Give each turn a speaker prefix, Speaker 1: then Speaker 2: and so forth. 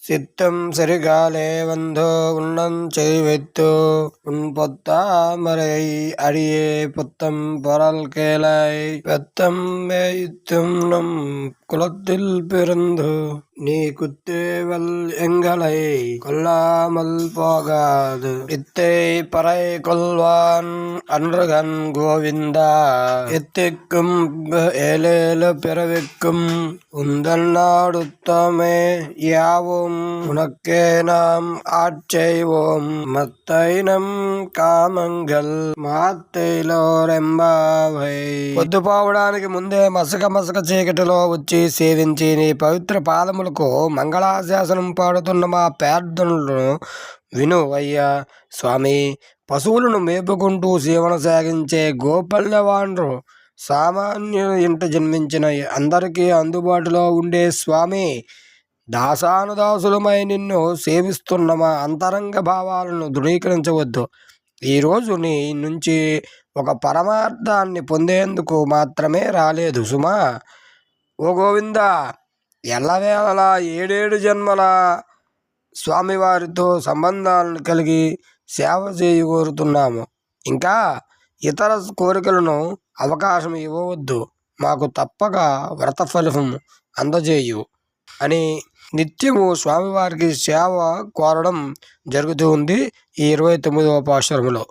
Speaker 1: சித்தம் செருகாலே வந்தோ உண்ணம் செய்வைத்தோ உன் பொத்தாமரை அடியே புத்தம் பொறல் கேளாய் பெத்தம் மேய்த்தும் நம் குலத்தில் பிறந்து நீ குத்தேவல் எங்களை கொல்லாமல் போகாது இத்தை பறை கொள்வான் அன்றுகன் கோவிந்தா எத்திக்கும் ஏழேழு பிறவிக்கும் உந்தன் நாடுத்தமே யாவும் உனக்கே நாம் ஆட்செய்வோம் மத்தைனம் కామంగల్ మాత్తైలోరెంబావై పొద్దుపోవడానికి ముందే మసక మసక చీకటిలో వచ్చి సేవించి నీ పవిత్ర పాదములకు మంగళాశాసనం పాడుతున్న మా ప్రార్థనలను విను అయ్యా స్వామి. పశువులను మేపుకుంటూ జీవన సాగించే గోపల్యవాండ్రు సామాన్యుల ఇంట జన్మించిన అందరికీ అందుబాటులో ఉండే స్వామి. దాసానుదాసులమై నిన్ను సేవిస్తున్న మా అంతరంగ భావాలను ధృవీకరించవద్దు. ఈరోజు నీ నుంచి ఒక పరమార్థాన్ని పొందేందుకు మాత్రమే రాలేదు సుమా. ఓ గోవింద, ఎల్లవేళలా ఏడేడు జన్మల స్వామివారితో సంబంధాలను కలిగి సేవ చేయగోరుతున్నాము. ఇంకా ఇతర కోరికలను అవకాశం ఇవ్వవద్దు. మాకు తప్పక వ్రత ఫలితం అందజేయు అని నిత్యము స్వామివారికి సేవ కోరడం జరుగుతూ ఉంది ఈ 29వ పాశురములో.